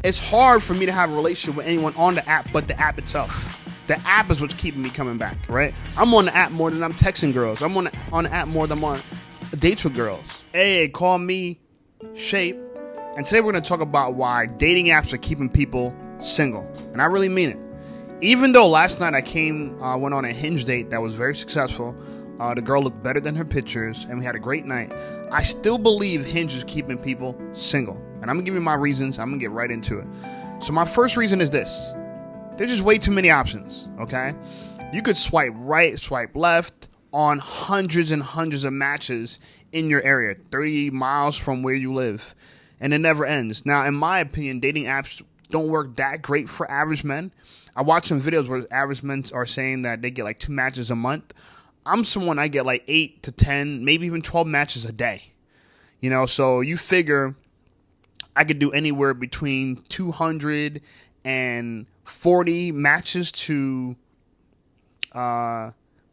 it's hard for me to have a relationship with anyone on the app but the app itself. The app is what's keeping me coming back, right? I'm on the app more than I'm texting girls. I'm on the app more than I'm on dates with girls. Hey, call me Shape. And today we're going to talk about why dating apps are keeping people single. And I really mean it. Even though last night I went on a Hinge date that was very successful, the girl looked better than her pictures, and we had a great night, I still believe Hinge is keeping people single. And I'm going to give you my reasons. I'm going to get right into it. So my first reason is this. There's just way too many options, okay? You could swipe right, swipe left on hundreds and hundreds of matches in your area, 30 miles from where you live, and it never ends. Now, in my opinion, dating apps don't work that great for average men. I watched some videos where average men are saying that they get like 2 matches a month. I'm someone, I get like 8 to 10, maybe even 12 matches a day. You know, so you figure I could do anywhere between 240 matches to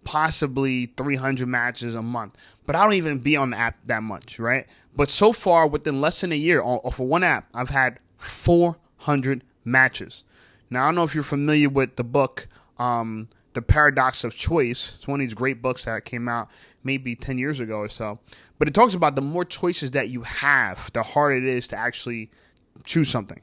possibly 300 matches a month. But I don't even be on the app that much, right? But so far, within less than a year, off of one app, I've had 400 matches. Now, I don't know if you're familiar with the book, The Paradox of Choice. It's one of these great books that came out maybe 10 years ago or so. But it talks about the more choices that you have, the harder it is to actually choose something.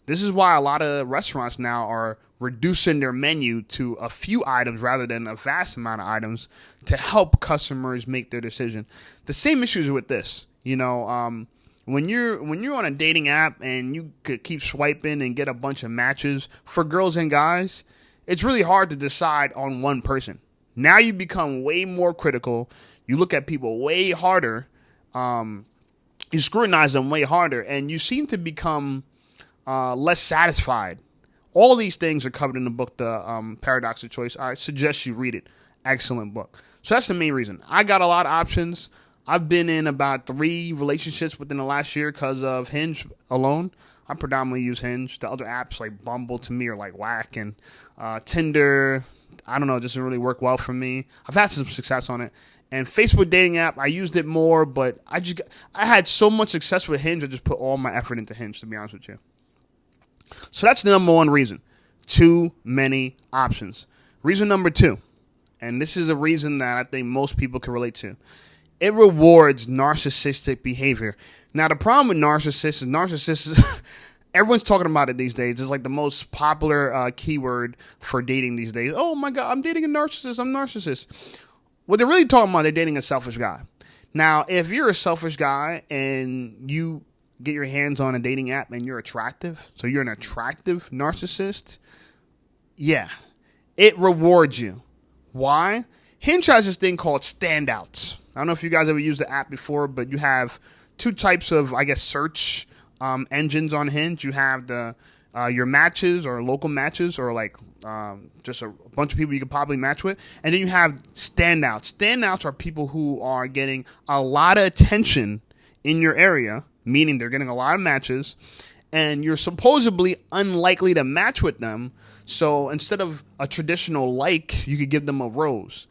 This is why a lot of restaurants now are reducing their menu to a few items rather than a vast amount of items to help customers make their decision. The same issues with this, you know, when you're on a dating app and you could keep swiping and get a bunch of matches for girls and guys, it's really hard to decide on one person. Now you become way more critical. You look at people way harder. You scrutinize them way harder, and you seem to become less satisfied. All of these things are covered in the book, The Paradox of Choice. I suggest you read it. Excellent book. So that's the main reason. I got a lot of options. I've been in about 3 relationships within the last year because of Hinge alone. I predominantly use Hinge. The other apps like Bumble to me are like whack, and Tinder, I don't know, it doesn't really work well for me. I've had some success on it. And Facebook dating app, I used it more, but I had so much success with Hinge, I just put all my effort into Hinge, to be honest with you. So that's the number one reason. Too many options. Reason number 2, and this is a reason that I think most people can relate to. It rewards narcissistic behavior. Now, the problem with narcissists, everyone's talking about it these days. It's like the most popular keyword for dating these days. Oh my God, I'm dating a narcissist. I'm a narcissist. What they're really talking about, they're dating a selfish guy. Now, if you're a selfish guy and you get your hands on a dating app and you're attractive, so you're an attractive narcissist, yeah, it rewards you. Why? Hinge has this thing called standouts. I don't know if you guys ever used the app before, but you have 2 types of, I guess, search engines on Hinge. You have the your matches or local matches or like just a bunch of people you could probably match with. And then you have standouts. Standouts are people who are getting a lot of attention in your area, meaning they're getting a lot of matches, and you're supposedly unlikely to match with them. So instead of a traditional like, you could give them a rose.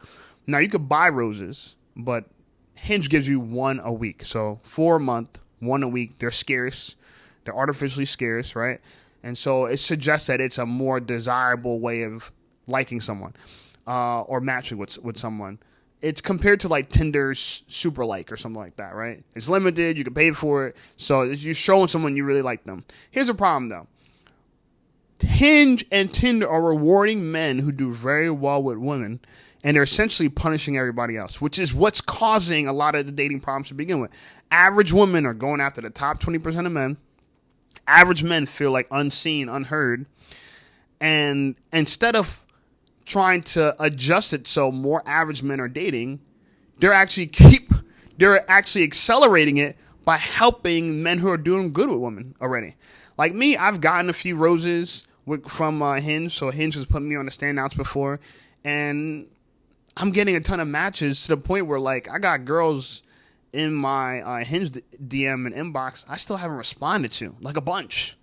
Now, you could buy roses, but Hinge gives you 1 a week. So 4 a month, 1 a week. They're scarce. They're artificially scarce, right? And so it suggests that it's a more desirable way of liking someone or matching with someone. It's compared to like Tinder's super like or something like that, right? It's limited. You can pay for it. So you're showing someone you really like them. Here's a problem, though. Hinge and Tinder are rewarding men who do very well with women, and they're essentially punishing everybody else, which is what's causing a lot of the dating problems to begin with. Average women are going after the top 20% of men. Average men feel like unseen, unheard. And instead of trying to adjust it so more average men are dating, they're actually accelerating it by helping men who are doing good with women already. Like me, I've gotten a few roses from Hinge, so Hinge has put me on the standouts before, and I'm getting a ton of matches to the point where, like, I got girls in my Hinge DM and inbox I still haven't responded to, like a bunch.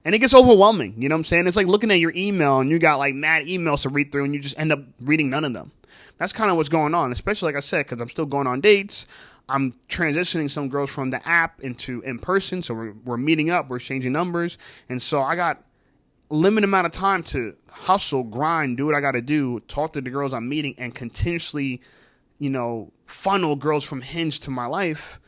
And it gets overwhelming, you know what I'm saying? It's like looking at your email and you got like mad emails to read through and you just end up reading none of them. That's kind of what's going on, especially like I said, because I'm still going on dates. I'm transitioning some girls from the app into in person. So we're meeting up, we're exchanging numbers. And so I got a limited amount of time to hustle, grind, do what I got to do, talk to the girls I'm meeting, and continuously, funnel girls from Hinge to my life.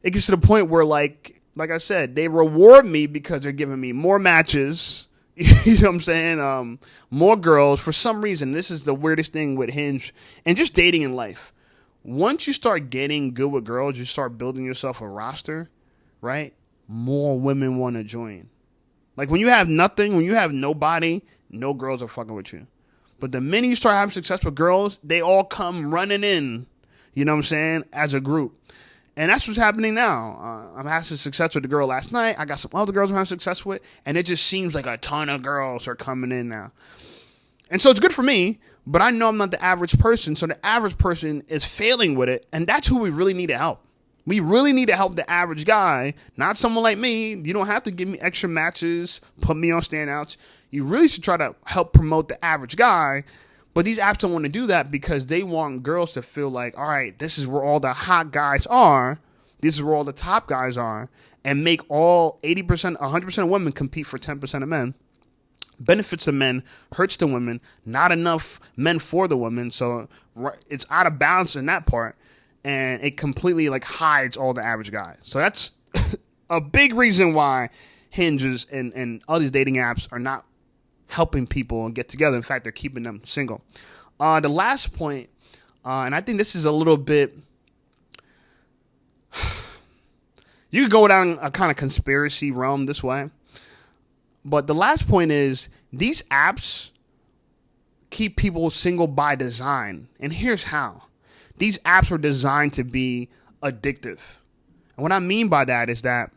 It gets to the point where, like I said, they reward me because they're giving me more matches. You know what I'm saying? More girls. For some reason, this is the weirdest thing with Hinge and just dating in life. Once you start getting good with girls, you start building yourself a roster, right? More women want to join. Like when you have nothing, when you have nobody, no girls are fucking with you. But the minute you start having success with girls, they all come running in, you know what I'm saying, as a group. And that's what's happening now. I'm having success with the girl last night. I got some other girls I'm having success with. And it just seems like a ton of girls are coming in now. And so it's good for me, but I know I'm not the average person. So the average person is failing with it. And that's who we really need to help. We really need to help the average guy, not someone like me. You don't have to give me extra matches, put me on standouts. You really should try to help promote the average guy. But these apps don't want to do that because they want girls to feel like, all right, this is where all the hot guys are. This is where all the top guys are. And make all 80%, 100% of women compete for 10% of men. Benefits the men, hurts the women, not enough men for the women. So it's out of balance in that part. And it completely hides all the average guys. So that's a big reason why Hinges and all these dating apps are not helping people get together. In fact, they're keeping them single. The last point, and I think this is a little bit, you could go down a kind of conspiracy realm this way. But the last point is these apps keep people single by design. And here's how. These apps were designed to be addictive. And what I mean by that is that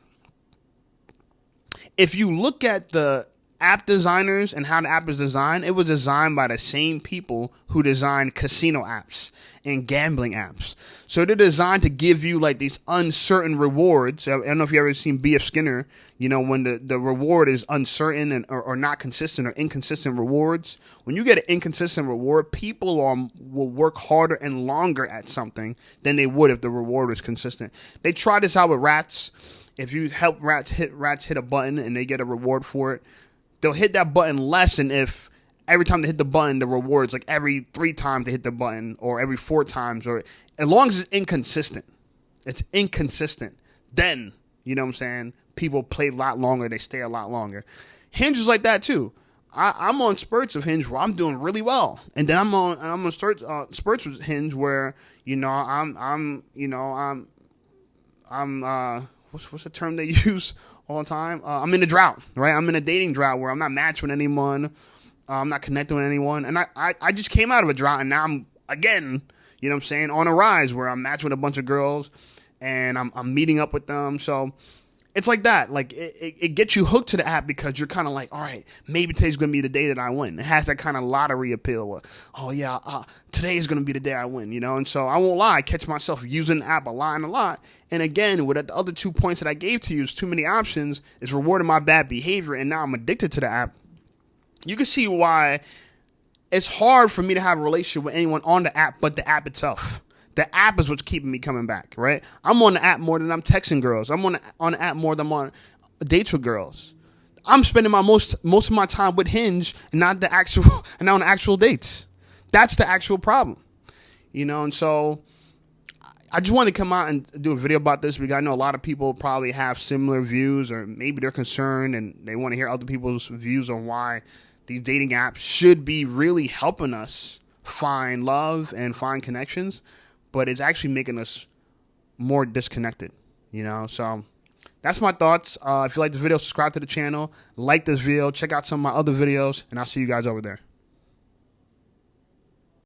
if you look at the app designers and how the app is designed, it was designed by the same people who designed casino apps and gambling apps. So they're designed to give you these uncertain rewards. I don't know if you ever seen B.F. Skinner, when the reward is uncertain and or not consistent or inconsistent rewards. When you get an inconsistent reward, people will work harder and longer at something than they would if the reward was consistent. They tried this out with rats. If you help rats hit a button and they get a reward for it, they'll hit that button less than if every time they hit the button, the reward's every 3 times they hit the button or every 4 times, or as long as it's inconsistent. It's inconsistent. Then, you know what I'm saying, people play a lot longer, they stay a lot longer. Hinge is like that too. I'm on spurts of Hinge where I'm doing really well. And then I'm on spurts with Hinge where, I'm what's the term they use all the time? I'm in a drought, right? I'm in a dating drought where I'm not matched with anyone. I'm not connecting with anyone. And I just came out of a drought, and now I'm, again, you know what I'm saying, on a rise where I'm matched with a bunch of girls, and I'm meeting up with them. So it's like that. It gets you hooked to the app because you're kind of like, all right, maybe today's going to be the day that I win. It has that kind of lottery appeal where, oh, yeah, today is going to be the day I win, And so I won't lie, I catch myself using the app a lot. And again, with the other 2 points that I gave to you, is too many options, is rewarding my bad behavior, and now I'm addicted to the app. You can see why it's hard for me to have a relationship with anyone on the app but the app itself. The app is what's keeping me coming back, right? I'm on the app more than I'm texting girls. I'm on the app more than I'm on dates with girls. I'm spending most of my time with Hinge and not on actual dates. That's the actual problem, And so I just wanted to come out and do a video about this because I know a lot of people probably have similar views, or maybe they're concerned and they want to hear other people's views on why these dating apps should be really helping us find love and find connections, but it's actually making us more disconnected, So that's my thoughts. If you like the video, subscribe to the channel, like this video, check out some of my other videos, and I'll see you guys over there.